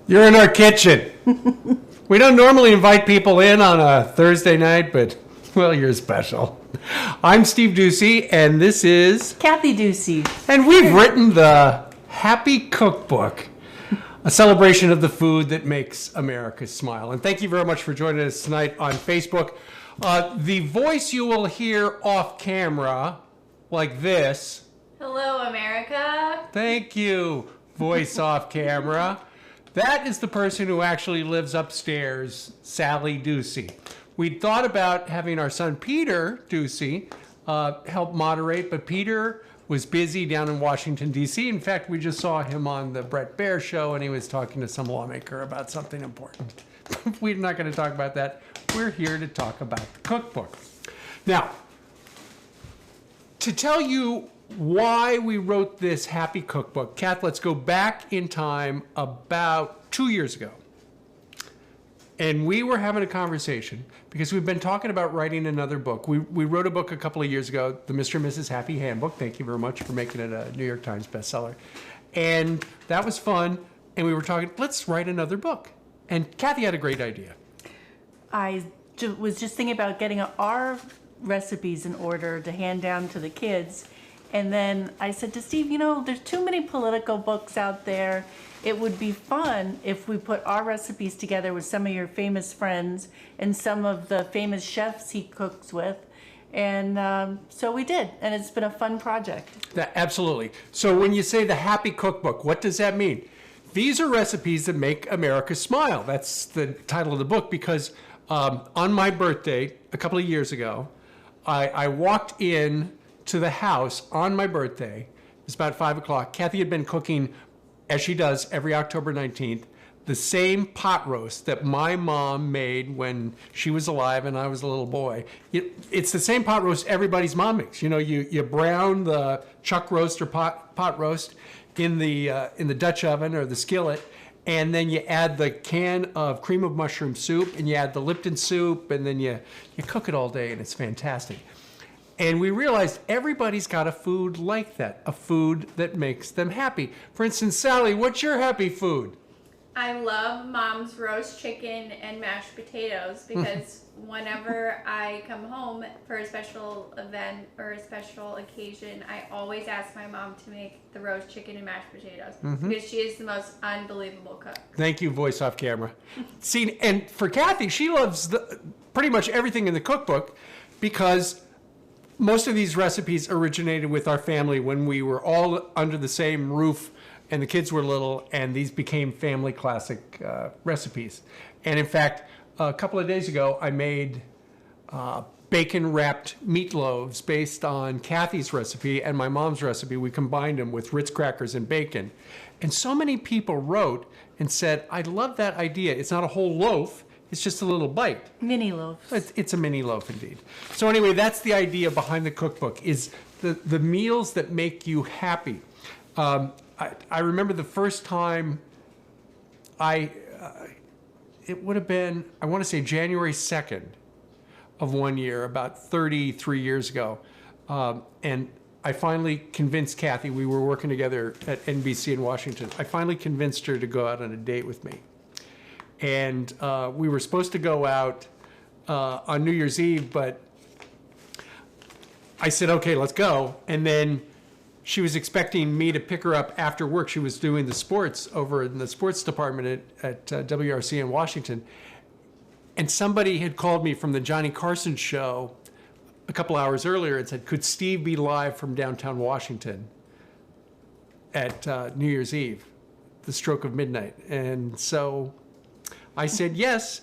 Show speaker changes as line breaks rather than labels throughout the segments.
You're in our kitchen. We don't normally invite people in on a Thursday night, but, well, you're special. I'm Steve Doocy, and this is...
Kathy Doocy.
And we've written the Happy Cookbook, a celebration of the food that makes America smile. And thank you very much for joining us tonight on Facebook. The voice you will hear off camera, like this...
Hello, America.
Thank you, voice off camera. That is the person who actually lives upstairs, Sally Doocy. We'd thought about having our son Peter Doocy help moderate, but Peter was busy down in Washington, D.C. In fact, we just saw him on the Bret Baier show, and he was talking to some lawmaker about something important. We're not going to talk about that. We're here to talk about the cookbook. Now, to tell you why we wrote this Happy Cookbook, Kath, let's go back in time about 2 years ago. And we were having a conversation because we've been talking about writing another book. We wrote a book a couple of years ago, the Mr. and Mrs. Happy Handbook. Thank you very much for making it a New York Times bestseller. And that was fun. And we were talking, let's write another book. And Kathy had a great idea.
I was just thinking about getting our recipes in order to hand down to the kids. And then I said to Steve, you know, there's too many political books out there. It would be fun if we put our recipes together with some of your famous friends and some of the famous chefs he cooks with. And so we did, and it's been a fun project.
Absolutely. So when you say the Happy Cookbook, what does that mean? These are recipes that make America smile. That's the title of the book because on my birthday a couple of years ago, I walked in to the house on my birthday. It was about 5 o'clock. Kathy had been cooking, as she does every October 19th, the same pot roast that my mom made when she was alive and I was a little boy. It's the same pot roast everybody's mom makes. You know, you brown the chuck roast or pot roast in the Dutch oven or the skillet, and then you add the can of cream of mushroom soup, and you add the Lipton soup, and then you cook it all day, and it's fantastic. And we realized everybody's got a food like that, a food that makes them happy. For instance, Sally, what's your happy food?
I love Mom's roast chicken and mashed potatoes because whenever I come home for a special event or a special occasion, I always ask my mom to make the roast chicken and mashed potatoes because she is the most unbelievable cook.
Thank you, voice off camera. See, and for Kathy, she loves pretty much everything in the cookbook because most of these recipes originated with our family when we were all under the same roof and the kids were little, and these became family classic recipes. And in fact, a couple of days ago, I made bacon-wrapped meatloaves based on Kathy's recipe and my mom's recipe. We combined them with Ritz crackers and bacon. And so many people wrote and said, I love that idea. It's not a whole loaf. It's just a little bite.
Mini loaves.
It's a mini loaf indeed. So anyway, that's the idea behind the cookbook, is the meals that make you happy. I remember the first time it would have been, I want to say January 2nd of one year, about 33 years ago. And I finally convinced Kathy, we were working together at NBC in Washington. I finally convinced her to go out on a date with me. And we were supposed to go out on New Year's Eve, but I said, okay, let's go. And then she was expecting me to pick her up after work. She was doing the sports over in the sports department at WRC in Washington. And somebody had called me from the Johnny Carson show a couple hours earlier and said, could Steve be live from downtown Washington at New Year's Eve, the stroke of midnight? And so I said yes,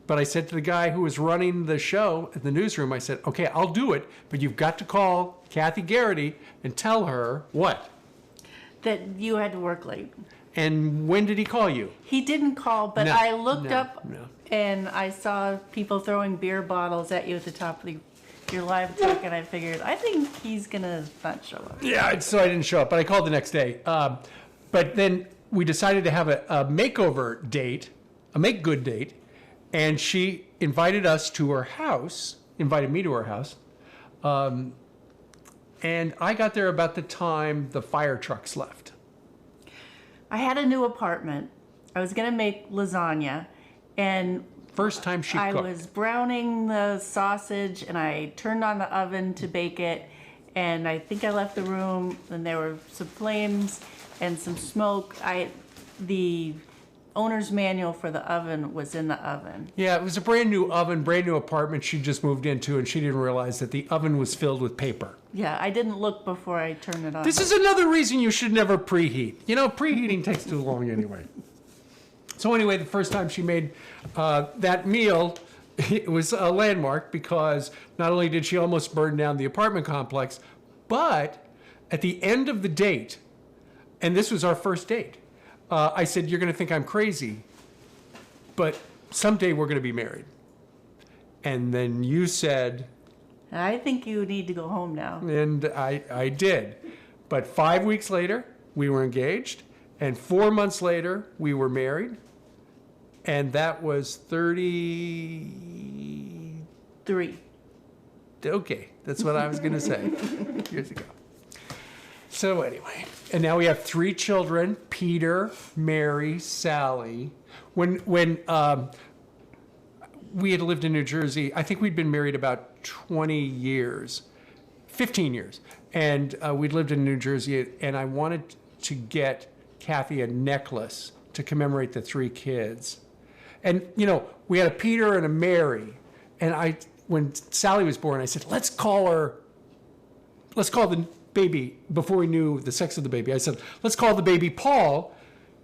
but I said to the guy who was running the show at the newsroom, I said, okay, I'll do it, but you've got to call Kathy Garrity and tell her what?
That you had to work late.
And when did he call you?
He didn't call, but
No,
I looked
no,
up
no.
and I saw people throwing beer bottles at you at the top of your live truck, and I figured, I think he's going to not show up.
Yeah, so I didn't show up, but I called the next day. But then we decided to have a makeover date, a make good date, and she invited us to her house, invited me to her house. And I got there about the time the fire trucks left.
I had a new apartment, I was going to make lasagna, and
First time she
I
cooked.
was browning the sausage, and I turned on the oven to bake it, and I think I left the room, and there were some flames and some smoke. The owner's manual for the oven was in the oven.
Yeah, it was a brand new oven, brand new apartment she just moved into, and she didn't realize that the oven was filled with paper.
Yeah, I didn't look before I turned it on.
This is another reason you should never preheat. You know, preheating takes too long anyway. So anyway, the first time she made that meal, it was a landmark because not only did she almost burn down the apartment complex, but at the end of the date, and this was our first date, I said, you're going to think I'm crazy, but someday we're going to be married. And then you said...
I think you need to go home now.
And I did. But 5 weeks later, we were engaged. And 4 months later, we were married. And that was
3.
Okay, that's what I was going to say years ago. So anyway, and now we have 3 children, Peter, Mary, Sally. When we had lived in New Jersey, I think we'd been married about 20 years, 15 years. And we'd lived in New Jersey, and I wanted to get Kathy a necklace to commemorate the 3 kids. And, you know, we had a Peter and a Mary. And when Sally was born, I said, let's call the baby, before we knew the sex of the baby, I said, let's call the baby Paul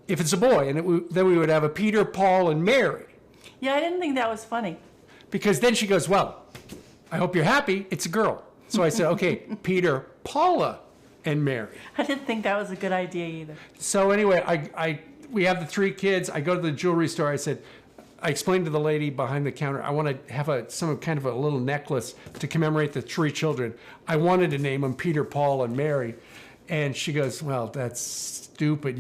if it's a boy. And then we would have a Peter, Paul, and Mary.
Yeah, I didn't think that was funny.
Because then she goes, well, I hope you're happy. It's a girl. So I said, okay, Peter, Paula, and Mary.
I didn't think that was a good idea either.
So anyway, we have the 3 kids. I go to the jewelry store. I explained to the lady behind the counter, I want to have some kind of a little necklace to commemorate the 3 children. I wanted to name them Peter, Paul, and Mary. And she goes, well, that's stupid.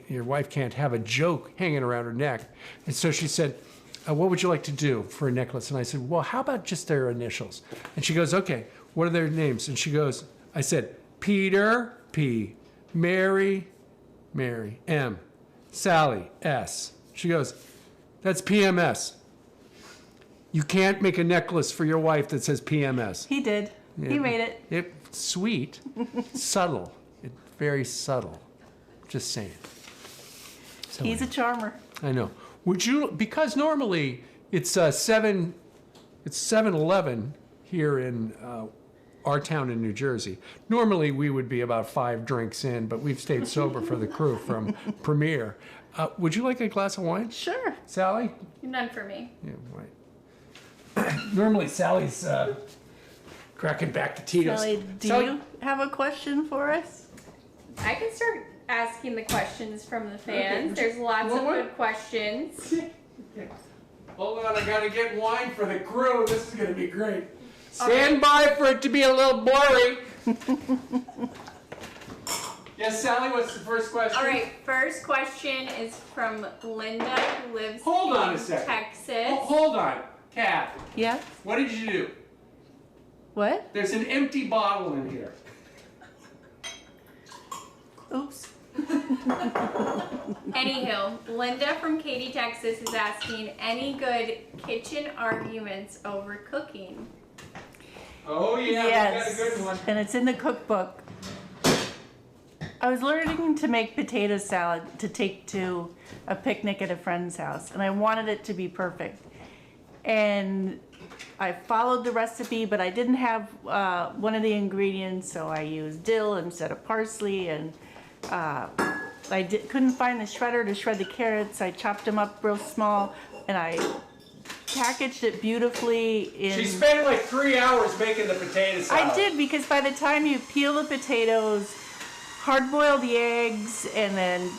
Your wife can't have a joke hanging around her neck. And so she said, what would you like to do for a necklace? And I said, well, how about just their initials? And she goes, okay, what are their names? And I said, Peter, P, Mary, M, Sally, S. She goes, that's PMS. You can't make a necklace for your wife that says PMS.
He did.
Yeah.
He made it.
It's sweet, subtle. It's very subtle. Just saying. So
He's a charmer.
I know. Because normally it's 7-Eleven here in our town in New Jersey. Normally we would be about 5 drinks in, but we've stayed sober for the crew from Premiere. Would you like a glass of wine?
Sure.
Sally?
None for me.
Yeah, right. Normally Sally's cracking back to Tito's.
Sally, do you have a question for us?
I can start asking the questions from the fans.
Okay.
There's lots of
What?
good questions.
Hold on, I gotta get wine for the crew. This is gonna be great. Stand by for it to be a little blurry. Yes, Sally, what's the first question?
All right, first question is from Linda, who lives
Hold on a
in
second.
Texas.
Hold on. Kat,
Yeah?
what did you do?
What?
There's an empty bottle in here.
Oops.
Anywho, Linda from Katy, Texas is asking, any good kitchen arguments over cooking?
Oh, yeah,
Yes.
we got a good one.
And it's in the cookbook. I was learning to make potato salad to take to a picnic at a friend's house, and I wanted it to be perfect. And I followed the recipe, but I didn't have one of the ingredients, so I used dill instead of parsley, and couldn't find the shredder to shred the carrots. I chopped them up real small, and I packaged it beautifully in...
She spent like 3 hours making the potato salad.
I did, because by the time you peel the potatoes, hard boil the eggs, and then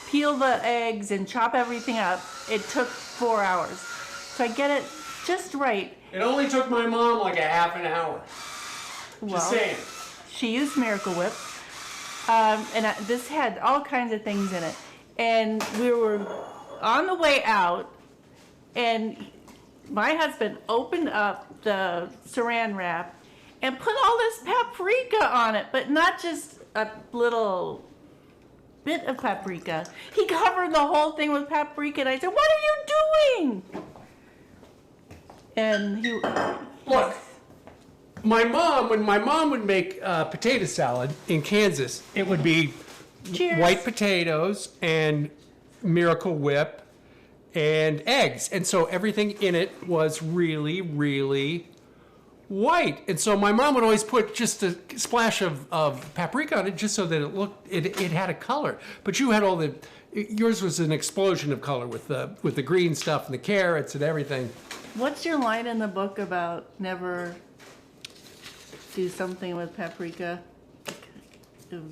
peel the eggs and chop everything up, it took 4 hours. So I get it just right.
It only took my mom like a half an hour. Just saying.
She used Miracle Whip. This had all kinds of things in it. And we were on the way out, and my husband opened up the saran wrap and put all this paprika on it, but not just a little bit of paprika. He covered the whole thing with paprika, and I said, "What are you doing?" And he
Look, when my mom would make potato salad in Kansas, it would be
Cheers.
white potatoes and Miracle Whip and eggs. And so everything in it was really, really white. And so my mom would always put just a splash of paprika on it just so that it had a color. But you had yours was an explosion of color with the green stuff and the carrots and everything.
What's your line in the book about never do something with paprika?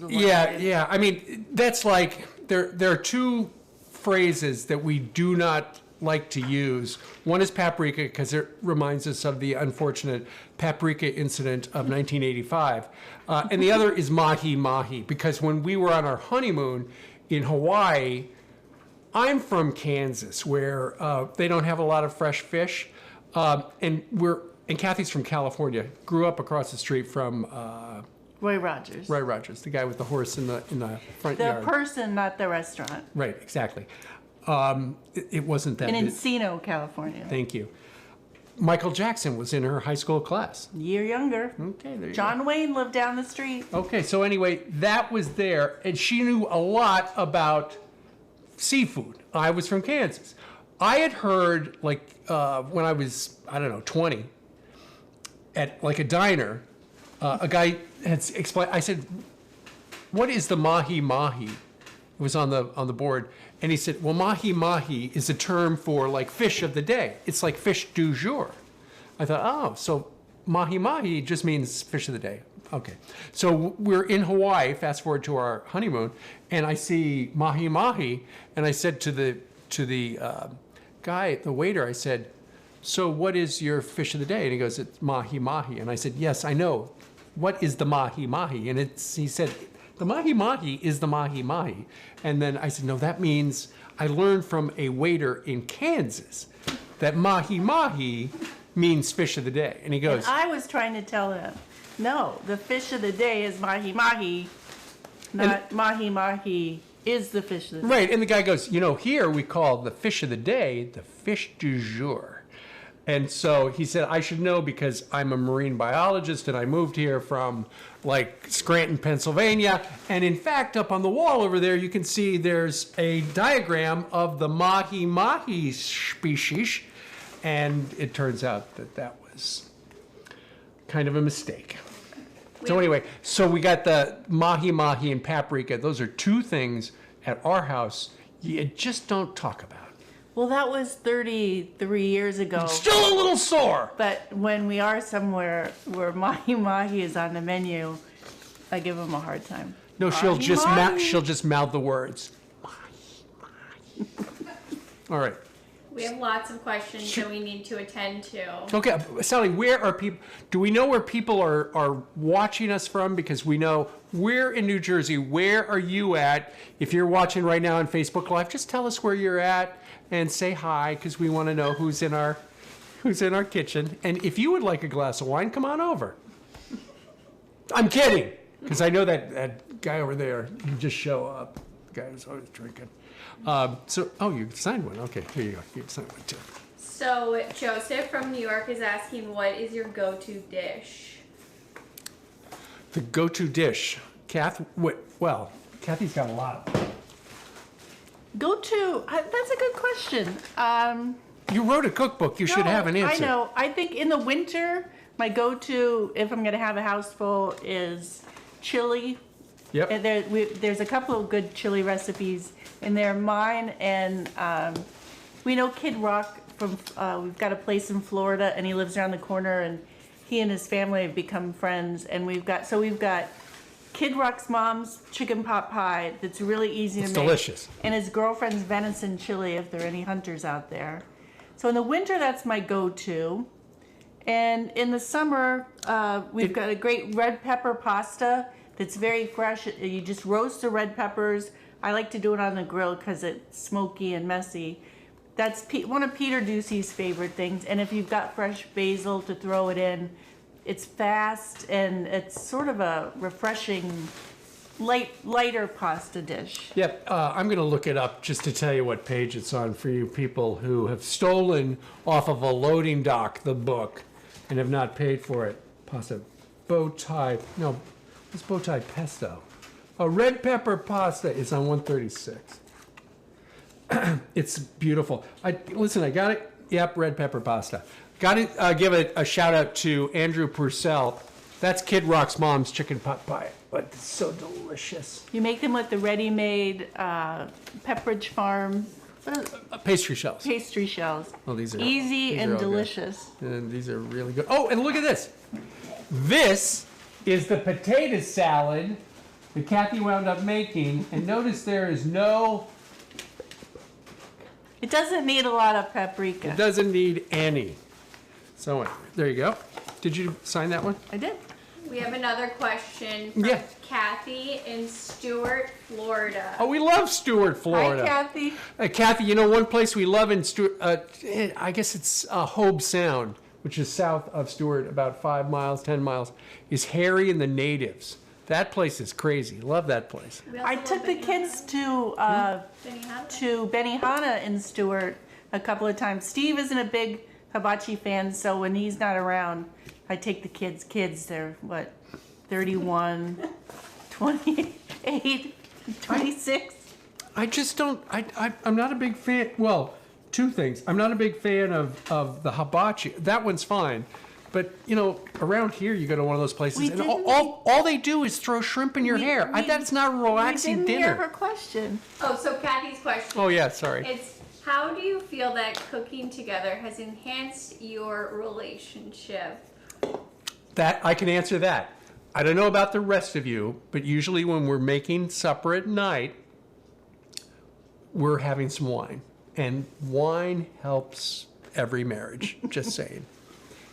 Yeah. I mean, that's like there are two phrases that we do not like to use. One is paprika because it reminds us of the unfortunate paprika incident of 1985, and the other is mahi mahi because when we were on our honeymoon in Hawaii, I'm from Kansas where they don't have a lot of fresh fish, and Kathy's from California. Grew up across the street from
Roy Rogers.
Roy Rogers, the guy with the horse in the front
The
yard.
person, not the restaurant.
Right, exactly. It wasn't that.
In Encino, California.
Thank you. Michael Jackson was in her high school class.
Year younger.
Okay, there you
John Wayne lived down the street.
go. Okay, so anyway, that was there, and she knew a lot about seafood. I was from Kansas. I had heard, like, when I was, 20, at like a diner, a guy had explained. I said, "What is the mahi mahi?" It was on the board, and he said, "Well, mahi mahi is a term for like fish of the day. It's like fish du jour." I thought, "Oh, so mahi mahi just means fish of the day." Okay, so we're in Hawaii. Fast forward to our honeymoon, and I see mahi mahi, and I said to the guy, the waiter, I said, "So what is your fish of the day?" And he goes, "It's mahi mahi." And I said, "Yes, I know. What is the mahi mahi?" And he said, "The mahi mahi is the mahi mahi." And then I said, "No, that means I learned from a waiter in Kansas that mahi mahi means fish of the day." And he goes,
And I was trying to tell him, no, the fish of the day is mahi mahi, not mahi mahi is the fish of the day.
right. And the guy goes, "Here we call the fish of the day the fish du jour." And so he said, "I should know because I'm a marine biologist and I moved here from like Scranton, Pennsylvania." And in fact, up on the wall over there, you can see there's a diagram of the mahi mahi species. And it turns out that was kind of a mistake. So anyway, so we got the mahi mahi and paprika. Those are two things at our house you just don't talk about.
Well, that was 33 years ago.
Still a little sore.
But when we are somewhere where mahi mahi is on the menu, I give them a hard time.
No, she'll
Mahi-mahi.
just mouth the words. All right.
We have lots of questions that we need to attend to.
Okay, Sally, where are people? Do we know where people are watching us from? Because we know we're in New Jersey. Where are you at? If you're watching right now on Facebook Live, just tell us where you're at and say hi, because we want to know who's in our kitchen. And if you would like a glass of wine, come on over. I'm kidding, because I know that guy over there. You just show up. The guy who's always drinking. You signed one. Okay, here you go. You signed one too.
So Joseph from New York is asking, what is your go-to dish?
The go-to dish, well, Kathy's got a lot.
That's a good question.
You wrote a cookbook. You should have an answer.
I know. I think in the winter, my go-to, if I'm going to have a house full, is chili.
Yep.
And there's a couple of good chili recipes in there. Mine and we know Kid Rock from. We've got a place in Florida, and he lives around the corner, and he and his family have become friends. And we've got Kid Rock's mom's chicken pot pie that's really easy to make.
It's delicious.
And his girlfriend's venison chili, if there are any hunters out there. So in the winter, that's my go-to. And in the summer, we've got a great red pepper pasta that's very fresh. You just roast the red peppers. I like to do it on the grill because it's smoky and messy. That's one of Peter Doocy's favorite things. And if you've got fresh basil to throw it in, it's fast and it's sort of a refreshing lighter pasta dish.
Yep, I'm going to look it up just to tell you what page it's on for you people who have stolen off of a loading dock the book and have not paid for it. Pasta, bow tie, no, it's bow tie pesto. A red pepper pasta is on 136. It's beautiful. Listen, I got it. Yep, red pepper pasta. Got to give it a shout out to Andrew Purcell. That's Kid Rock's mom's chicken pot pie, but it's so delicious.
You make them with the ready-made Pepperidge Farm
Pastry shells.
pastry shells.
Oh, these are
Easy
these
and
are all good.
delicious.
And these are really good. Oh, and look at this. This is the potato salad that Kathy wound up making. And notice there is no,
It doesn't need a lot of
it
paprika.
doesn't need any. So there you go. Did you sign that one?
I did.
We have another question from
Yeah.
Kathy in Stuart, Florida.
Oh, we love Stuart, Florida.
Hi, Kathy.
Kathy, you know one place we love in Stuart, I guess it's Hobe Sound, which is south of Stuart, about 5 miles, 10 miles, is Harry and the Natives. That place is crazy. Love that place.
We also
I
love
took the
Benihana.
kids
Benihana.
to Benihana in Stewart a couple of times. Steve isn't a big hibachi fan, so when he's not around, I take the kids. They're, 31, 28, 26?
I just don't, I'm not a big fan, well, two things. I'm not a big fan of the hibachi. That one's fine. But, you know, around here, you go to one of those places,
We
and
didn't-
all they do is throw shrimp in your hair. That's not a relaxing
We didn't hear her
dinner.
question.
Oh, so Kathy's question.
Oh, yeah, sorry.
It's how do you feel that cooking together has enhanced your relationship?
That I can answer that. I don't know about the rest of you, but usually when we're making supper at night, we're having some wine. And wine helps every marriage, just saying.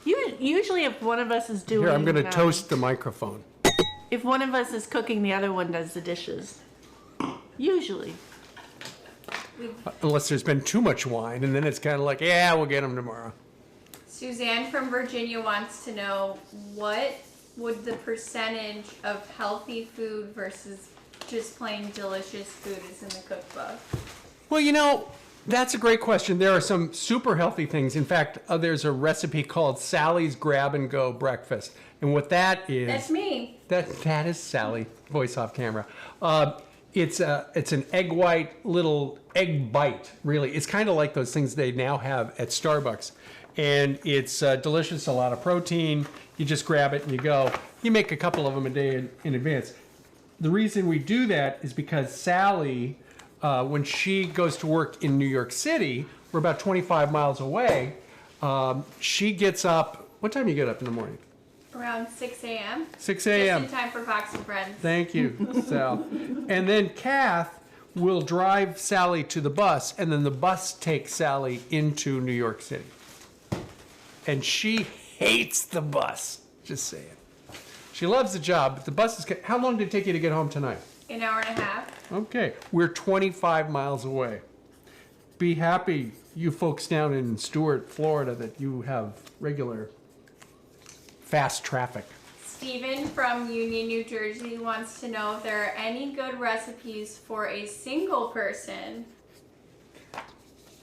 Usually if one of us is doing...
Here, I'm going to toast the microphone.
If one of us is cooking, the other one does the dishes. Usually.
Unless there's been too much wine, and then it's kind of like, yeah, we'll get them tomorrow.
Suzanne from Virginia wants to know what would the percentage of healthy food versus just plain delicious food is in the cookbook?
Well, you know, that's a great question. There are some super healthy things. In fact, there's a recipe called Sally's Grab and Go Breakfast. And what that is...
That's me.
That is Sally, voice off camera. It's an egg white little egg bite, really. It's kind of like those things they now have at Starbucks. And it's delicious, a lot of protein. You just grab it and you go. You make a couple of them a day in advance. The reason we do that is because Sally, when she goes to work in New York City, we're about 25 miles away, she gets up. What time do you get up in the morning?
Around 6 a.m.
6 a.m.
Just in time for Fox and Friends.
Thank you, Sal. And then Kath will drive Sally to the bus, and then the bus takes Sally into New York City. And she hates the bus, just saying. She loves the job, but the bus is... How long did it take you to get home tonight?
An hour and a half.
Okay, we're 25 miles away. Be happy, you folks down in Stuart, Florida, that you have regular fast traffic.
Stephen from Union, New Jersey wants to know if there are any good recipes for a single person.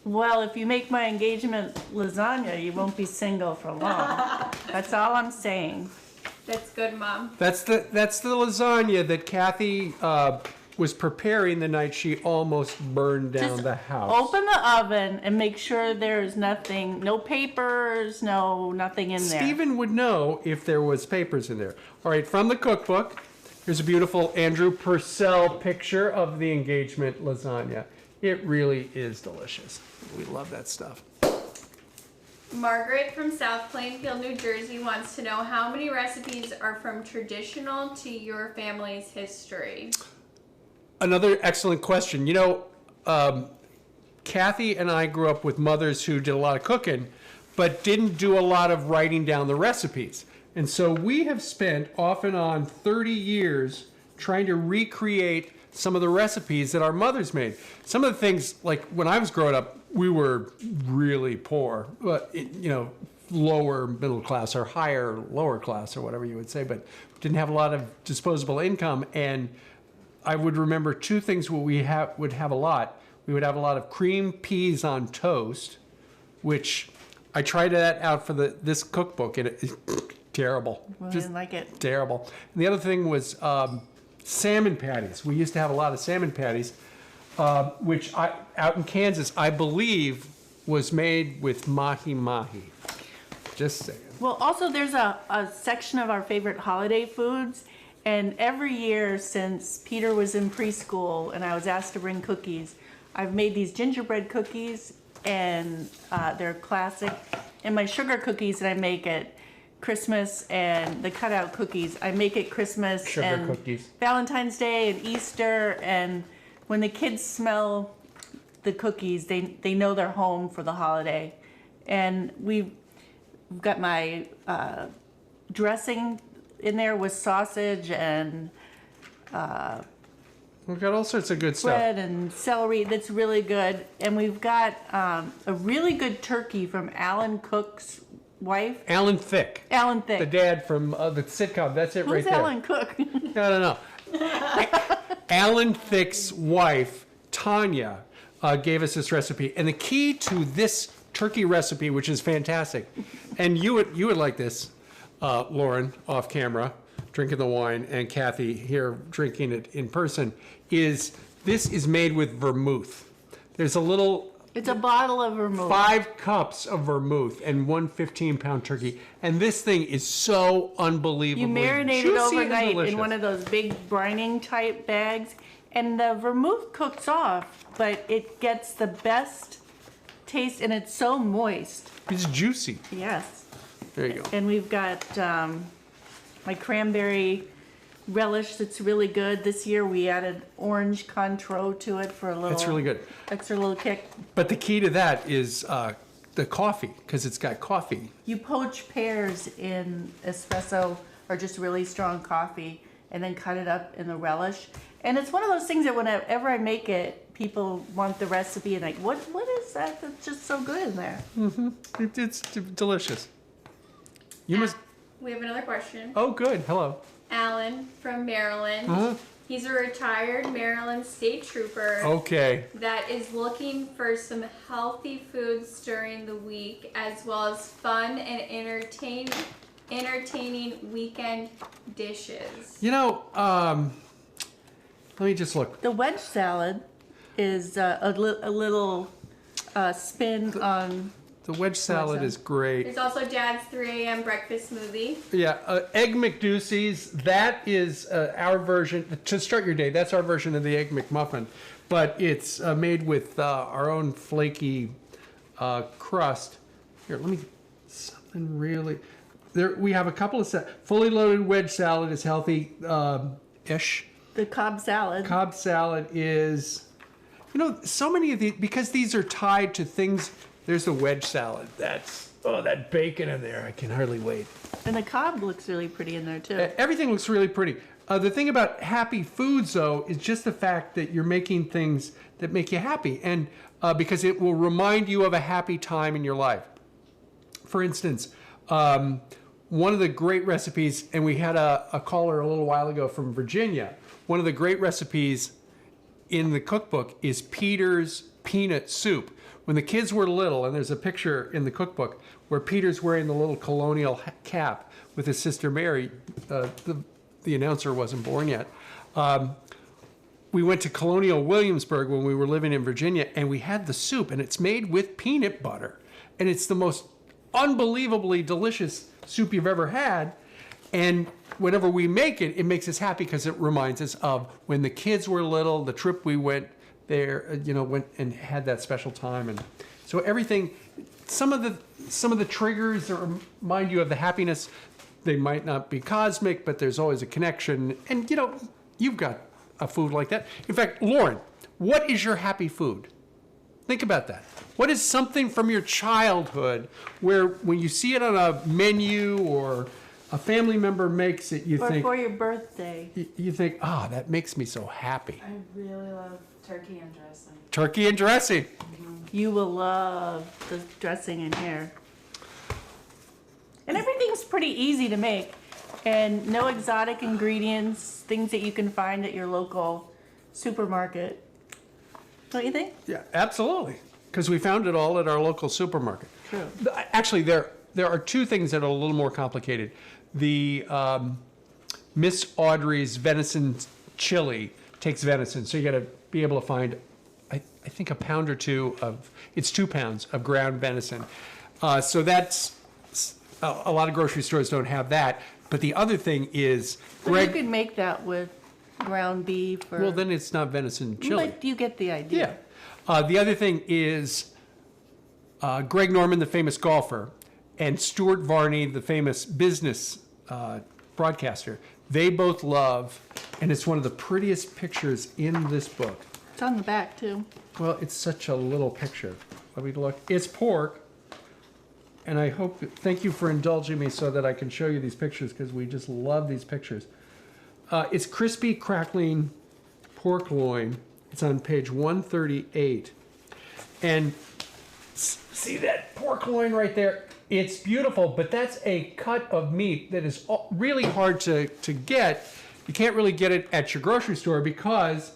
Well, if you make my engagement lasagna, you won't be single for long. That's all I'm saying.
That's good, Mom.
That's the lasagna that Kathy was preparing the night she almost burned down
Just
the house.
Open the oven and make sure there's nothing, no papers, nothing in there.
Stephen would know if there was papers in there. All right, from the cookbook, here's a beautiful Andrew Purcell picture of the engagement lasagna. It really is delicious. We love that stuff.
Margaret from South Plainfield, New Jersey wants to know how many recipes are from traditional to your family's history.
Another excellent question. You know, Kathy and I grew up with mothers who did a lot of cooking, but didn't do a lot of writing down the recipes. And so we have spent off and on 30 years trying to recreate some of the recipes that our mothers made. Some of the things, like when I was growing up, we were really poor, but you know, lower middle class or higher lower class or whatever you would say, but didn't have a lot of disposable income. And I would remember two things would have a lot. We would have a lot of cream peas on toast, which I tried that out for this cookbook, and it's terrible.
Well, I
Just
didn't like it.
terrible. And the other thing was salmon patties. We used to have a lot of salmon patties, which out in Kansas, I believe, was made with mahi-mahi. Just saying.
Well, also there's a section of our favorite holiday foods, and every year since Peter was in preschool and I was asked to bring cookies, I've made these gingerbread cookies, and they're classic. And my sugar cookies that I make at Christmas, and the cutout cookies I make at Christmas
Sugar
and
cookies.
Valentine's Day and Easter. And when the kids smell the cookies, they know they're home for the holiday. And we've got my dressing in there with sausage and
We've got all sorts of good stuff.
bread and celery that's really good. And we've got a really good turkey from Alan Cook's wife.
Alan Thicke.
Alan Thicke.
The dad from the sitcom. That's it.
Who's
right there.
Alan Cook?
No. Alan Thicke's wife, Tanya, gave us this recipe. And the key to this turkey recipe, which is fantastic, and you would like this, Lauren, off camera, drinking the wine, and Kathy here drinking it in person, is this is made with vermouth. There's a little...
It's a bottle of vermouth.
5 cups of vermouth and 1 15-pound turkey. And this thing is so unbelievably
You marinate it
juicy and
overnight
delicious.
in one of those big brining type bags, and the vermouth cooks off, but it gets the best taste, and it's so moist.
It's juicy.
Yes.
There you go.
And we've got my cranberry relish that's really good. This year we added orange Cointreau to it for a little...
It's really good.
Extra little kick.
But the key to that is the coffee, because it's got coffee.
You poach pears in espresso or just really strong coffee, and then cut it up in the relish. And it's one of those things that whenever I make it, people want the recipe and like, what is that that's just so good in there?
It's delicious. You must...
We have another question.
Oh, good. Hello.
Alan from Maryland.
Uh-huh.
He's a retired Maryland state trooper
Okay.
that is looking for some healthy foods during the week, as well as fun and entertaining weekend dishes.
You know, let me just look.
The wedge salad is a little spin on...
The wedge salad is great.
There's also Dad's 3 a.m. breakfast smoothie.
Yeah, Egg McDoocy's, that is our version, to start your day, that's our version of the Egg McMuffin. But it's made with our own flaky crust. Here, let me, something really, there. We have a couple of, fully loaded wedge salad is healthy-ish.
The Cobb salad.
Cobb salad is, you know, so many of these, because these are tied to things. There's the wedge salad. That's, oh, that bacon in there. I can hardly wait.
And the Cobb looks really pretty in there, too.
Everything looks really pretty. The thing about happy foods, though, is just the fact that you're making things that make you happy. And because it will remind you of a happy time in your life. For instance, one of the great recipes, and we had a caller a little while ago from Virginia, one of the great recipes in the cookbook is Peter's peanut soup. When the kids were little, and there's a picture in the cookbook where Peter's wearing the little colonial cap with his sister Mary, the announcer wasn't born yet. We went to Colonial Williamsburg when we were living in Virginia, and we had the soup, and it's made with peanut butter. And it's the most unbelievably delicious soup you've ever had. And whenever we make it, it makes us happy because it reminds us of when the kids were little, the trip we went there, you know, went and had that special time. And so everything, some of the triggers that remind you of the happiness, they might not be cosmic, but there's always a connection. And, you know, you've got a food like that. In fact, Lauren, what is your happy food? Think about that. What is something from your childhood where when you see it on a menu or a family member makes it, you
Or
think...
for your birthday.
You think, ah, that makes me so happy.
I really love turkey and dressing.
Turkey and dressing.
You will love the dressing in here. And everything's pretty easy to make. And no exotic ingredients, things that you can find at your local supermarket. Don't you think?
Yeah, absolutely. Because we found it all at our local supermarket.
True.
Actually, there are two things that are a little more complicated. The Miss Audrey's venison chili takes venison, so you got to be able to find, I think, a pound or two of, it's 2 pounds of ground venison. So that's, a lot of grocery stores don't have that. But the other thing is,
But you could make that with ground beef or...
well, then it's not venison chili.
But you get the idea.
Yeah. The other thing is Greg Norman, the famous golfer, and Stuart Varney, the famous business broadcaster. They both love, and it's one of the prettiest pictures in this book.
It's on the back, too.
Well, it's such a little picture. Let me look. It's pork, and I hope, thank you for indulging me so that I can show you these pictures, because we just love these pictures. It's crispy, crackling pork loin. It's on page 138. And see that pork loin right there? It's beautiful, but that's a cut of meat that is really hard to get. You can't really get it at your grocery store because,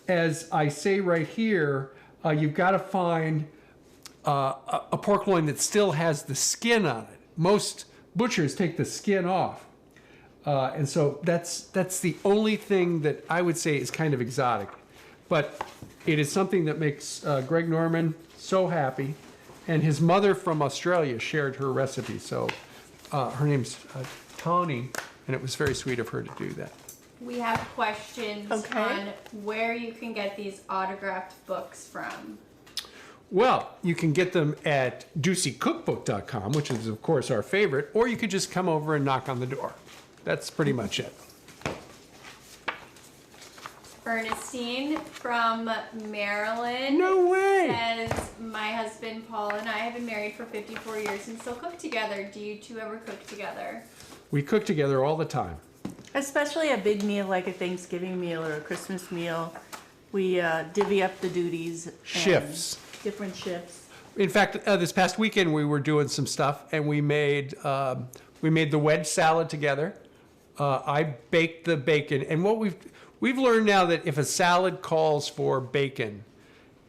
as I say right here, you've got to find a pork loin that still has the skin on it. Most butchers take the skin off. And so that's the only thing that I would say is kind of exotic. But it is something that makes Greg Norman so happy. And his mother from Australia shared her recipe. So her name's Tawny, and it was very sweet of her to do that.
We have questions
Okay.
on where you can get these autographed books from.
Well, you can get them at DoocyCookbook.com, which is, of course, our favorite, or you could just come over and knock on the door. That's pretty much it.
Ernestine from Maryland
No way!
says, my husband Paul and I have been married for 54 years and still cook together. Do you two ever cook together?
We cook together all the time.
Especially a big meal like a Thanksgiving meal or a Christmas meal. We divvy up the duties. and
Shifts.
Different shifts.
In fact, this past weekend we were doing some stuff, and we made the wedge salad together. I baked the bacon, and what we've learned now that if a salad calls for bacon,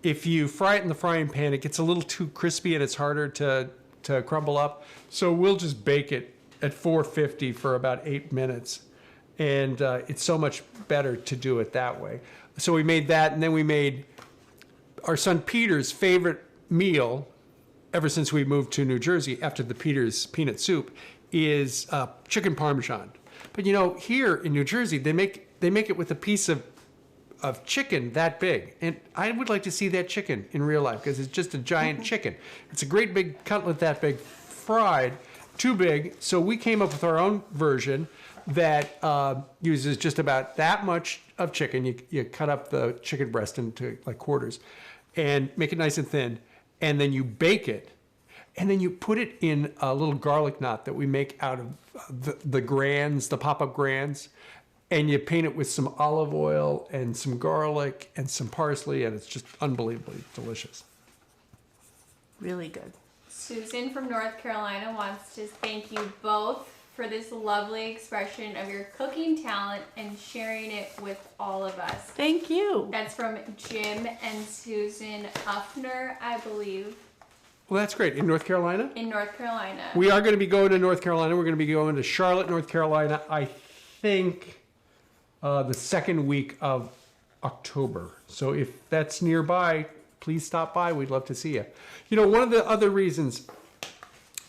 if you fry it in the frying pan, it gets a little too crispy and it's harder to crumble up. So we'll just bake it at 450 for about 8 minutes, and it's so much better to do it that way. So we made that, and then we made our son Peter's favorite meal ever since we moved to New Jersey after the Peter's peanut soup is chicken parmesan. But you know, here in New Jersey, they make it with a piece of chicken that big. And I would like to see that chicken in real life because it's just a giant chicken. It's a great big cutlet that big, fried, too big. So we came up with our own version that uses just about that much of chicken. You cut up the chicken breast into like quarters and make it nice and thin. And then you bake it. And then you put it in a little garlic knot that we make out of the grands, the pop-up grands. And you paint it with some olive oil and some garlic and some parsley. And it's just unbelievably delicious.
Really good.
Susan from North Carolina wants to thank you both for this lovely expression of your cooking talent and sharing it with all of us.
Thank you.
That's from Jim and Susan Uffner, I believe,
Well, that's great. In North Carolina?
in North Carolina.
We are going to be going to North Carolina. We're going to be going to Charlotte, North Carolina, I think the second week of October. So if that's nearby, please stop by. We'd love to see you. You know, one of the other reasons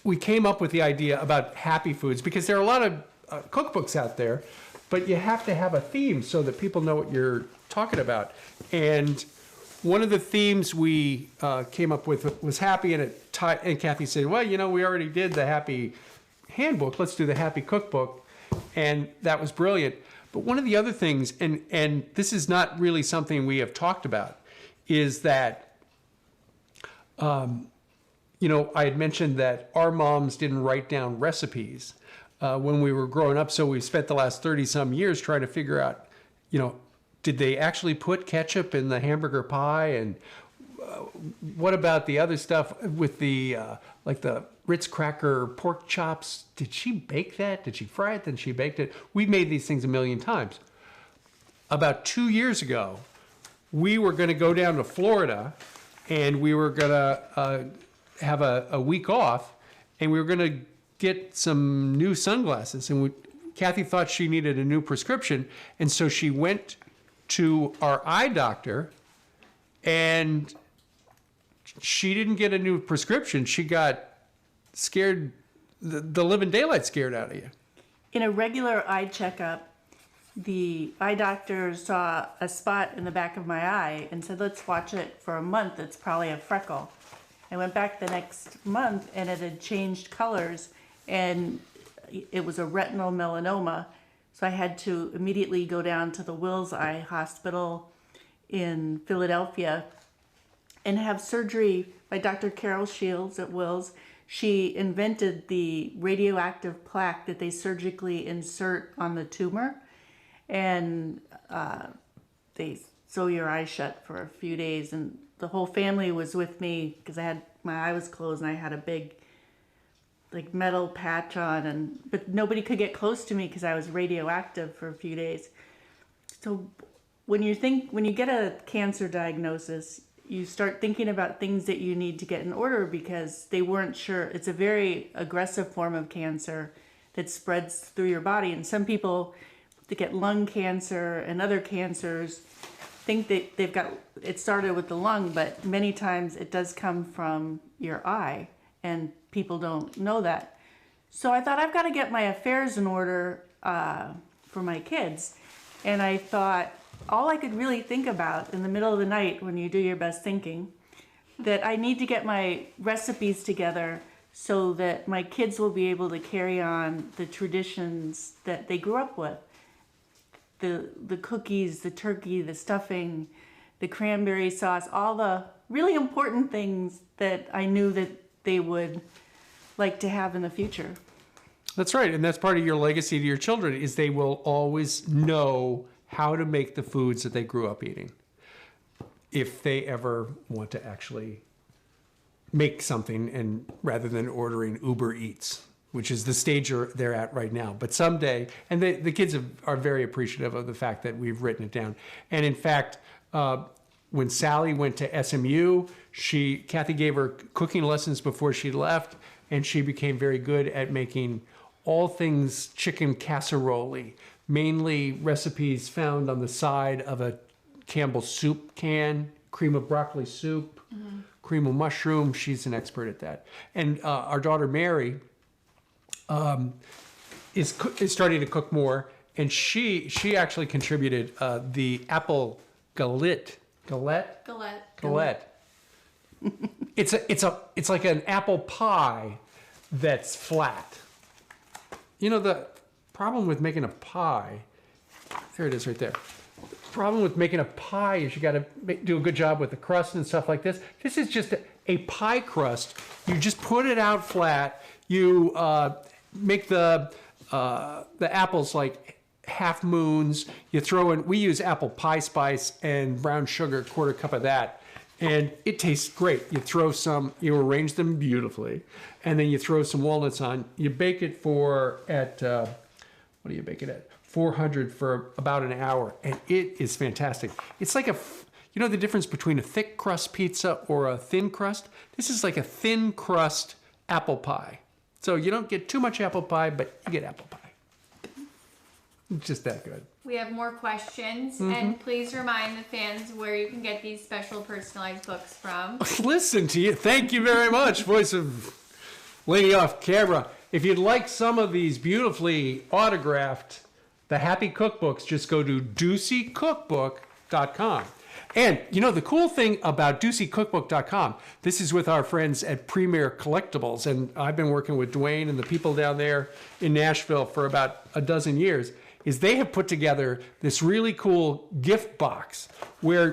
we came up with the idea about happy foods, because there are a lot of cookbooks out there, but you have to have a theme so that people know what you're talking about. And one of the themes we came up with was happy, and Kathy said, well, you know, we already did the happy handbook. Let's do the happy cookbook. And that was brilliant. But one of the other things, and this is not really something we have talked about, is that, you know, I had mentioned that our moms didn't write down recipes when we were growing up. So we spent the last 30 some years trying to figure out, you know, did they actually put ketchup in the hamburger pie? And what about the other stuff with the, like the Ritz cracker pork chops? Did she bake that? Did she fry it? Then she baked it. We made these things a million times. About 2 years ago, we were going to go down to Florida, and we were going to have a week off, and we were going to get some new sunglasses. And Kathy thought she needed a new prescription, and so she went to our eye doctor, and she didn't get a new prescription. She got scared, the living daylight scared out of you.
In a regular eye checkup, the eye doctor saw a spot in the back of my eye and said, let's watch it for a month. It's probably a freckle. I went back the next month and it had changed colors and it was a retinal melanoma. So I had to immediately go down to the Wills Eye Hospital in Philadelphia and have surgery by Dr. Carol Shields at Wills. She invented the radioactive plaque that they surgically insert on the tumor. And they sew your eye shut for a few days. And the whole family was with me because my eye was closed and I had a big like metal patch on. But nobody could get close to me because I was radioactive for a few days. So when you get a cancer diagnosis, you start thinking about things that you need to get in order because they weren't sure. It's a very aggressive form of cancer that spreads through your body. And some people that get lung cancer and other cancers think that it started with the lung, but many times it does come from your eye and people don't know that. So I thought I've got to get my affairs in order for my kids. And I thought, all I could really think about in the middle of the night when you do your best thinking, that I need to get my recipes together so that my kids will be able to carry on the traditions that they grew up with. The cookies, the turkey, the stuffing, the cranberry sauce, all the really important things that I knew that they would like to have in the future.
That's right. And that's part of your legacy to your children is they will always know how to make the foods that they grew up eating if they ever want to actually make something and rather than ordering Uber Eats, which is the stage they're at right now. But someday, and the kids are very appreciative of the fact that we've written it down. And in fact, when Sally went to SMU, Kathy gave her cooking lessons before she left, and she became very good at making all things chicken casserole, mainly recipes found on the side of a Campbell's soup can, cream of broccoli soup, cream of mushroom. She's an expert at that. And our daughter Mary is starting to cook more, and she actually contributed the apple galette. It's like an apple pie that's flat. You know, the problem with making a pie, there it is right there. The problem with making a pie is you got to do a good job with the crust and stuff like this. This is just a pie crust. You just put it out flat. You make the apples like half moons. You throw in, we use apple pie spice and brown sugar, a quarter cup of that. And it tastes great. You arrange them beautifully, and then you throw some walnuts on. You bake it what do you bake it at? 400 for about an hour, and it is fantastic. It's like you know the difference between a thick crust pizza or a thin crust? This is like a thin crust apple pie. So you don't get too much apple pie, but you get apple pie. It's just that good.
We have more questions, and please remind the fans where you can get these special personalized books from.
Listen to you. Thank you very much, voice of lady off camera. If you'd like some of these beautifully autographed, the Happy Cookbooks, just go to DoocyCookbook.com. And, you know, the cool thing about DoocyCookbook.com, this is with our friends at Premier Collectibles, and I've been working with Dwayne and the people down there in Nashville for about a dozen years, is they have put together this really cool gift box where,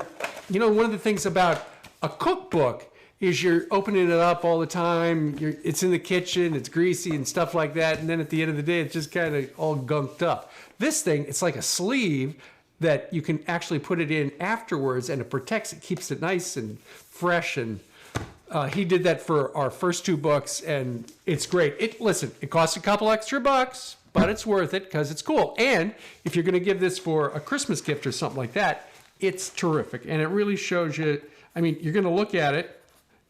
you know, one of the things about a cookbook is you're opening it up all the time. It's in the kitchen, it's greasy and stuff like that. And then at the end of the day, it's just kind of all gunked up. This thing, it's like a sleeve that you can actually put it in afterwards, and it protects it, keeps it nice and fresh. And he did that for our first two books, and it's great. Listen, it costs a couple extra bucks, but it's worth it because it's cool. And if you're going to give this for a Christmas gift or something like that, It's terrific, and it really shows you. I mean, you're going to look at it.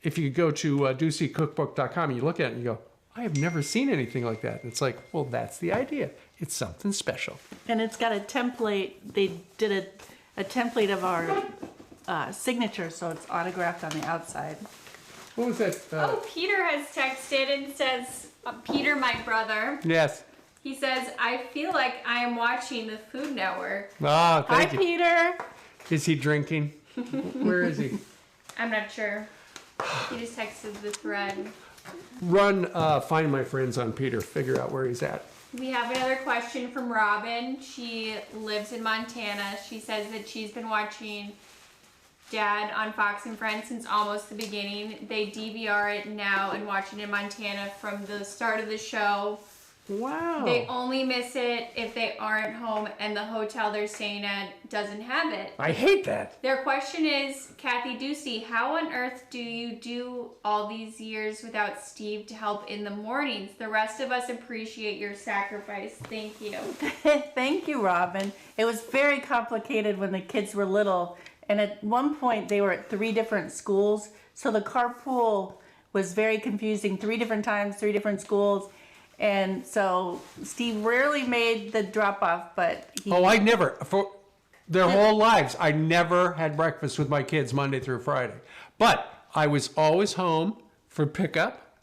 If you go to DoocyCookbook.com and you look at it and you go, I have never seen anything like that. It's like, well, that's the idea. It's something special.
And it's got a template. They did a template of our signature, so it's autographed on the outside.
What was that?
Oh, Peter has texted and says, Peter, my brother.
Yes.
He says, I feel like I am watching the Food Network.
Ah,
Hi,
thank you.
Peter.
Is he drinking? Where is he?
I'm not sure. He just texted the thread.
Run, find my friends on Peter. Figure out where he's at.
We have another question from Robin. She lives in Montana. She says that she's been watching Dad on Fox and Friends since almost the beginning. They DVR it now and watch it in Montana from the start of the show.
Wow.
They only miss it if they aren't home and the hotel they're staying at doesn't have it.
I hate that.
Their question is, Kathy Doocy, how on earth do you do all these years without Steve to help in the mornings? The rest of us appreciate your sacrifice. Thank you.
Thank you, Robin. It was very complicated when the kids were little, and at one point they were at 3 different schools, so the carpool was very confusing. 3 different times, 3 different schools. And so Steve rarely made the drop off, but he.
Oh, I never, for their whole lives, I never had breakfast with my kids Monday through Friday. But I was always home for pickup,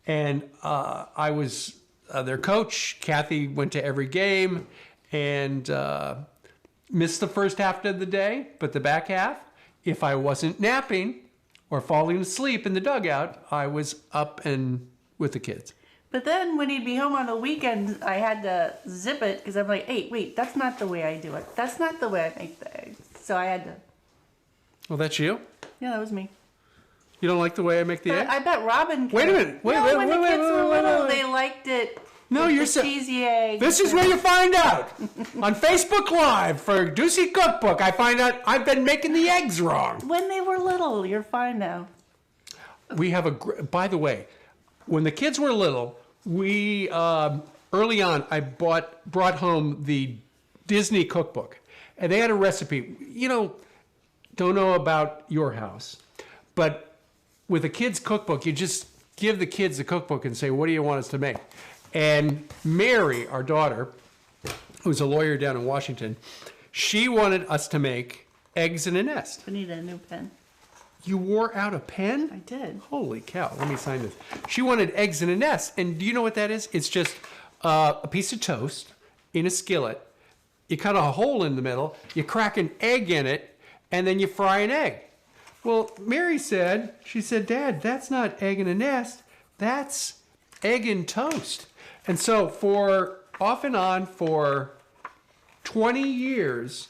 and I was their coach. Kathy went to every game and missed the first half of the day, but the back half, if I wasn't napping or falling asleep in the dugout, I was up and with the kids.
But then when he'd be home on the weekend, I had to zip it because I'm like, hey, wait, that's not the way I do it. That's not the way I make the eggs. So I had to.
Well, that's you?
Yeah, that was me.
You don't like the way I make the
But
egg?
I bet Robin.
Wait a minute. Wait,
no,
wait,
when
wait,
the
wait,
kids
wait,
were
wait,
little,
wait.
they liked it.
No,
with
you're
the cheesy eggs.
This is where you find out. On Facebook Live for Doocy Cookbook, I find out I've been making the eggs wrong.
When they were little, you're fine now.
We have by the way, when the kids were little, we, early on, I brought home the Disney cookbook. And they had a recipe. You know, don't know about your house, but with a kid's cookbook, you just give the kids the cookbook and say, what do you want us to make? And Mary, our daughter, who's a lawyer down in Washington, she wanted us to make eggs in a nest.
I need a new pen.
You wore out a pen?
I did.
Holy cow, let me sign this. She wanted eggs in a nest. And do you know what that is? It's just a piece of toast in a skillet. You cut a hole in the middle, you crack an egg in it, and then you fry an egg. Well, Mary said, Dad, that's not egg in a nest. That's egg in toast. And so for off and on for 20 years,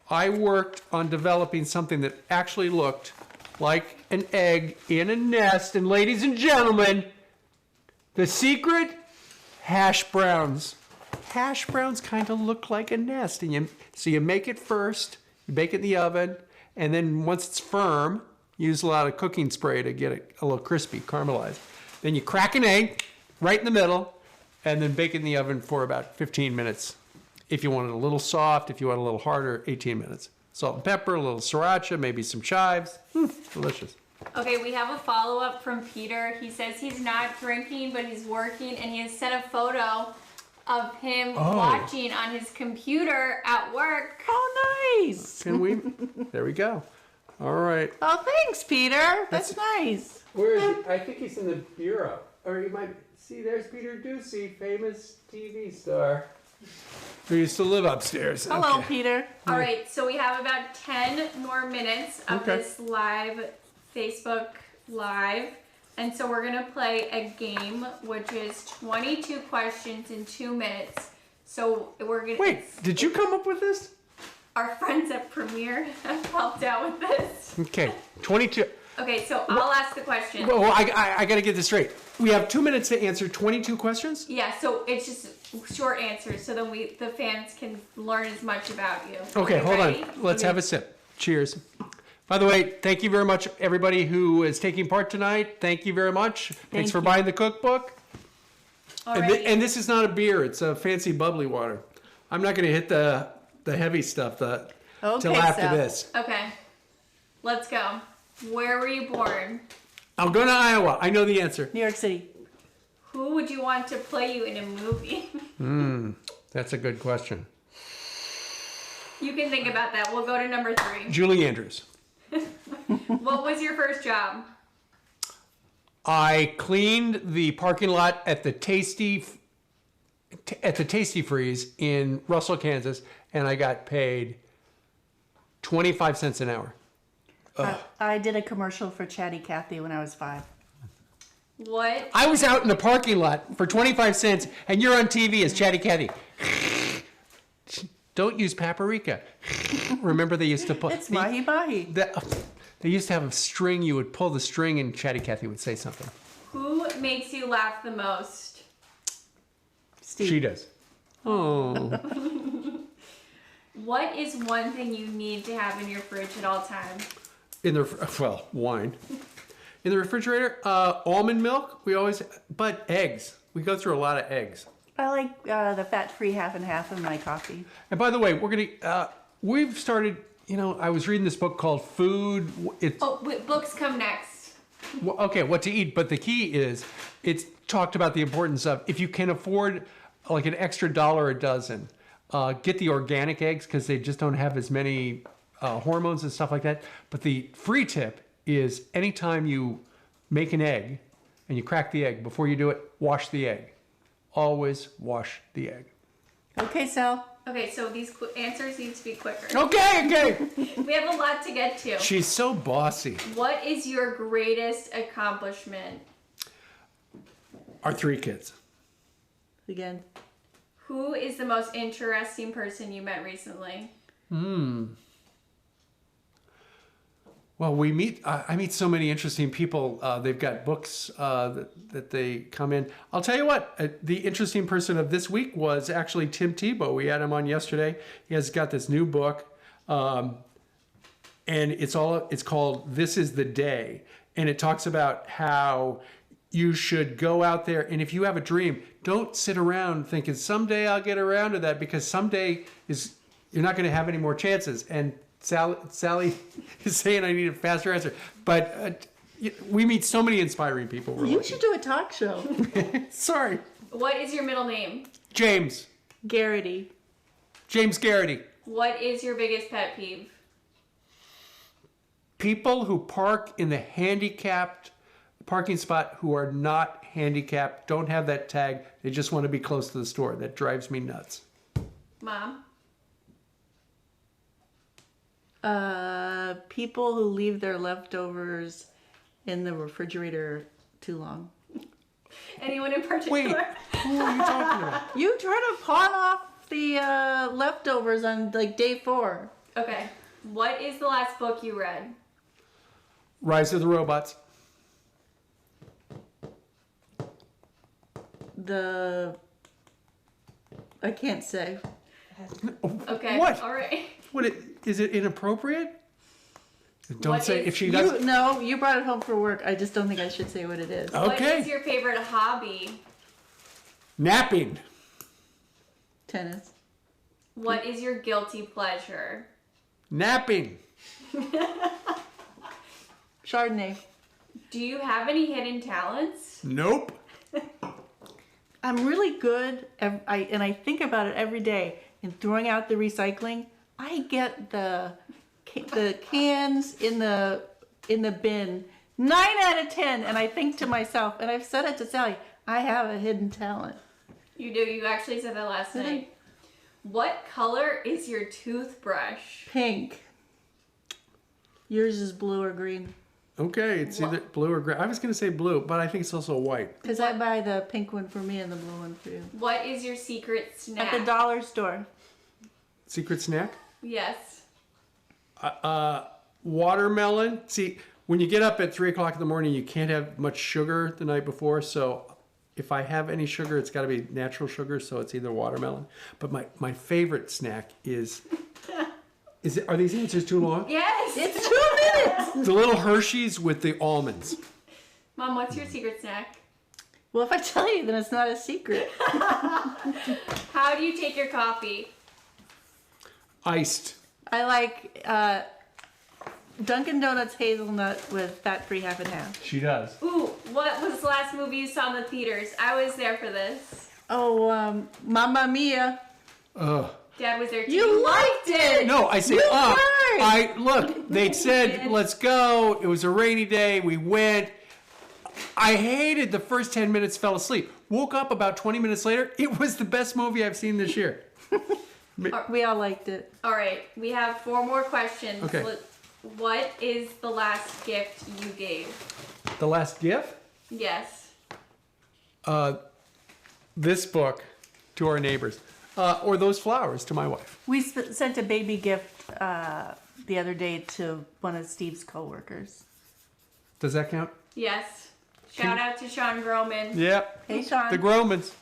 I worked on developing something that actually looked like an egg in a nest. And ladies and gentlemen, the secret, hash browns. Hash browns kind of look like a nest. And so you make it first, you bake it in the oven, and then once it's firm, use a lot of cooking spray to get it a little crispy, caramelized. Then you crack an egg right in the middle, and then bake it in the oven for about 15 minutes. If you want it a little soft, if you want it a little harder, 18 minutes. Salt and pepper, a little sriracha, maybe some chives. Delicious.
Okay, we have a follow-up from Peter. He says he's not drinking, but he's working, and he has sent a photo of him watching on his computer at work.
Oh, nice.
Can we? There we go. All right.
Oh, thanks, Peter. That's nice.
Where is he? I think he's in the bureau. Or you might see, there's Peter Doocy, famous TV star, who used to live upstairs.
Hello,
Okay.
Peter.
All right, so we have about 10 more minutes of this live Facebook Live. And so we're going to play a game, which is 22 questions in 2 minutes. So we're going to...
Wait, did you come up with this?
Our friends at Premiere have helped out with this.
Okay, 22.
Okay, so I'll ask the question.
Well, I got to get this straight. We have 2 minutes to answer 22 questions?
Yeah, so it's just short answers, so then the fans can learn as much about you.
Okay,
You
hold
ready?
on. Let's have a sip. Cheers. By the way, thank you very much, everybody who is taking part tonight. Thank you very much. Thanks for buying the cookbook. And this is not a beer. It's a fancy bubbly water. I'm not going to hit the heavy stuff.
Okay,
till after
Sal.
this.
Okay. Let's go. Where were you born?
I'm going to Iowa. I know the answer.
New York City.
Who would you want to play you in a movie?
That's a good question.
You can think about that. We'll go to number 3.
Julie Andrews.
What was your first job?
I cleaned the parking lot at the Tasty Freeze in Russell, Kansas, and I got paid 25 cents an hour.
I did a commercial for Chatty Cathy when I was 5.
What?
I was out in the parking lot for 25 cents, and you're on TV as Chatty Cathy. Don't use paprika. Remember they used to put...
It's mahi mahi.
They used to have a string. You would pull the string, and Chatty Cathy would say something.
Who makes you laugh the most?
Steve.
She does. Oh.
What is one thing you need to have in your fridge at all times?
Wine. In the refrigerator, almond milk. But eggs. We go through a lot of eggs.
I like the fat-free half and half in my coffee.
And by the way, we've started, I was reading this book called Food.
Books come next.
Okay, what to eat. But the key is, it's talked about the importance of, if you can afford like an extra $1 a dozen, get the organic eggs because they just don't have as many hormones and stuff like that. But the free tip is anytime you make an egg and you crack the egg, before you do it, wash the egg. Always wash the egg.
Okay, Sal.
Okay, so these answers need to be quicker.
Okay.
We have a lot to get to.
She's so bossy.
What is your greatest accomplishment?
Our 3 kids.
Again.
Who is the most interesting person you met recently?
Well, I meet so many interesting people. They've got books that they come in. I'll tell you what, the interesting person of this week was actually Tim Tebow. We had him on yesterday. He has got this new book, and it's called This Is the Day. And it talks about how you should go out there, and if you have a dream, don't sit around thinking someday I'll get around to that, because someday you're not going to have any more chances. And Sally is saying I need a faster answer. But we meet so many inspiring people.
You should do a talk show.
Sorry.
What is your middle name?
James.
Garrity.
James Garrity.
What is your biggest pet peeve?
People who park in the handicapped parking spot who are not handicapped, don't have that tag. They just want to be close to the store. That drives me nuts.
Mom?
People who leave their leftovers in the refrigerator too long.
Anyone in particular?
Wait, who are you talking about?
You try to pawn off the leftovers on like day 4.
Okay. What is the last book you read?
Rise of the Robots.
I can't say.
Okay.
What?
All right.
Is it inappropriate? Don't
What
say
is-
if she does.
You brought it home for work. I just don't think I should say what it is.
What
Okay.
is your favorite hobby?
Napping.
Tennis.
What is your guilty pleasure?
Napping.
Chardonnay.
Do you have any hidden talents?
Nope.
I'm really good, and I think about it every day, in throwing out the recycling. I get the cans in the bin 9 out of 10, and I think to myself, and I've said it to Sally, I have a hidden talent.
You do. You actually said that last night. What color is your toothbrush?
Pink. Yours is blue or green.
Okay, it's either blue or gray. I was going to say blue, but I think it's also white.
Because I buy the pink one for me and the blue one for you.
What is your secret snack?
At the dollar store.
Secret snack?
Yes.
Watermelon. See, when you get up at 3 o'clock in the morning, you can't have much sugar the night before. So if I have any sugar, it's got to be natural sugar. So it's either watermelon. But my favorite snack is... Are these answers too long?
Yes.
It's 2 minutes!
The little Hershey's with the almonds.
Mom, what's your secret snack?
Well, if I tell you, then it's not a secret.
How do you take your coffee?
Iced.
I like Dunkin' Donuts hazelnut with fat-free half and half.
She does.
Ooh, what was the last movie you saw in the theaters? I was there for this.
Oh, Mamma Mia.
Ugh.
Dad was there too.
You liked it.
No, I said,
You cried.
Look, they said, let's go. It was a rainy day. We went. I hated the first 10 minutes, fell asleep. Woke up about 20 minutes later. It was the best movie I've seen this year.
We all liked it.
All right, we have 4 more questions.
Okay.
What is the last gift you gave?
The last gift?
Yes.
This book to our neighbors. Or those flowers to my wife.
We sent a baby gift the other day to one of Steve's coworkers.
Does that count?
Yes. Shout out to Sean Groman.
Yep.
Hey, Sean.
The Gromans.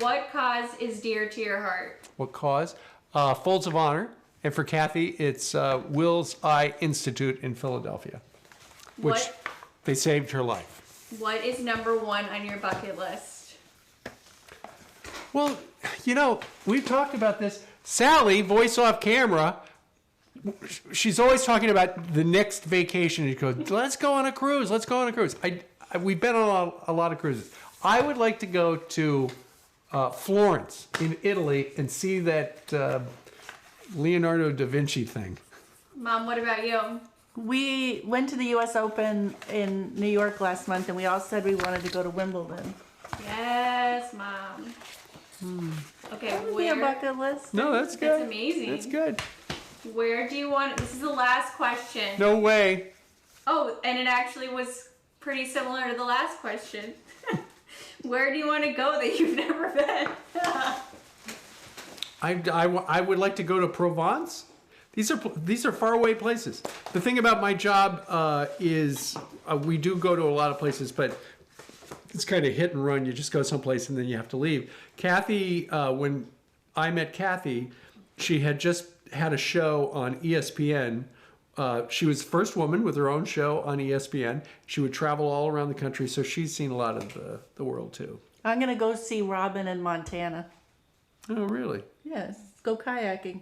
What cause is dear to your heart?
What cause? Folds of Honor. And for Kathy, it's Will's Eye Institute in Philadelphia, which they saved her life.
What is number 1 on your bucket list?
Well, you know, we've talked about this. Sally, voice off camera, she's always talking about the next vacation. She goes, let's go on a cruise. Let's go on a cruise. We've been on a lot of cruises. I would like to go to Florence in Italy and see that Leonardo da Vinci thing.
Mom, what about you?
We went to the U.S. Open in New York last month, and we all said we wanted to go to Wimbledon.
Yes, Mom. Okay,
That would be a
where?
bucket list.
No, that's good.
That's amazing.
That's good.
Where do you want? This is the last question.
No way.
Oh, and it actually was pretty similar to the last question. Where do you want to go that you've never been?
I would like to go to Provence. These are faraway places. The thing about my job is we do go to a lot of places, but it's kind of hit and run. You just go someplace and then you have to leave. Kathy, when I met Kathy, she had just had a show on ESPN. She was the first woman with her own show on ESPN. She would travel all around the country, so she's seen a lot of the world too.
I'm going to go see Robin in Montana.
Oh, really?
Yes, go kayaking.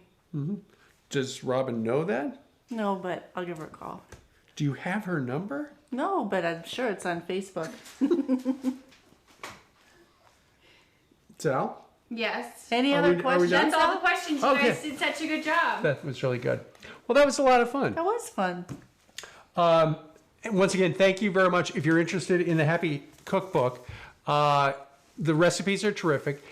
Does Robin know that?
No, but I'll give her a call.
Do you have her number?
No, but I'm sure it's on Facebook.
Sal?
Yes.
Any
Are
other
we done?
questions?
That's all the questions. You
Okay.
guys did such a good job.
That was really good. Well, that was a lot of fun.
That was fun.
And once again, thank you very much. If you're interested in the Happy Cookbook, the recipes are terrific.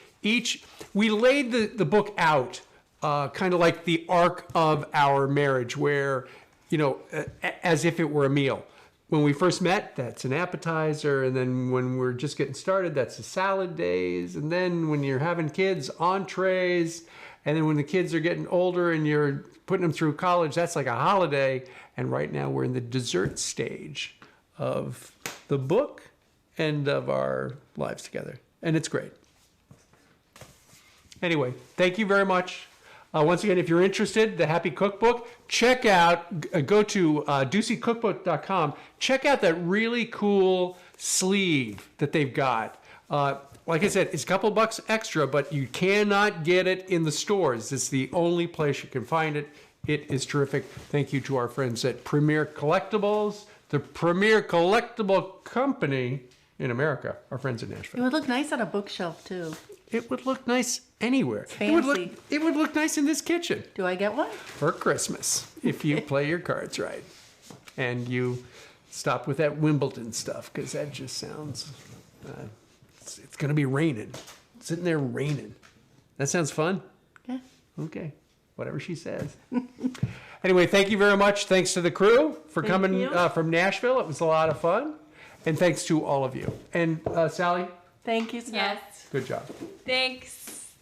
We laid the book out kind of like the arc of our marriage, where, you know, as if it were a meal. When we first met, that's an appetizer. And then when we're just getting started, that's the salad days. And then when you're having kids, entrees. And then when the kids are getting older and you're putting them through college, that's like a holiday. And right now we're in the dessert stage of the book and of our lives together. And it's great. Anyway, thank you very much. Once again, if you're interested, the Happy Cookbook, check out, go to doocycookbook.com. Check out that really cool sleeve that they've got. Like I said, it's a couple bucks extra, but you cannot get it in the stores. It's the only place you can find it. It is terrific. Thank you to our friends at Premier Collectibles, the premier collectible company in America, our friends in
It
Nashville.
would look nice on a bookshelf, too.
It would look nice anywhere.
Fancy.
It would look nice in this kitchen
Do I get one?
for Christmas if you play your cards right. And you stop with that Wimbledon stuff, because that just sounds, it's going to be raining. Sitting there raining. That sounds fun?
Yeah.
Okay. Whatever she says. Anyway, thank you very much. Thanks to the crew for
Thank
coming
you.
from Nashville. It was a lot of fun. And thanks to all of you. And Sally,
Thank you, Scott.
Yes.
good job.
Thanks.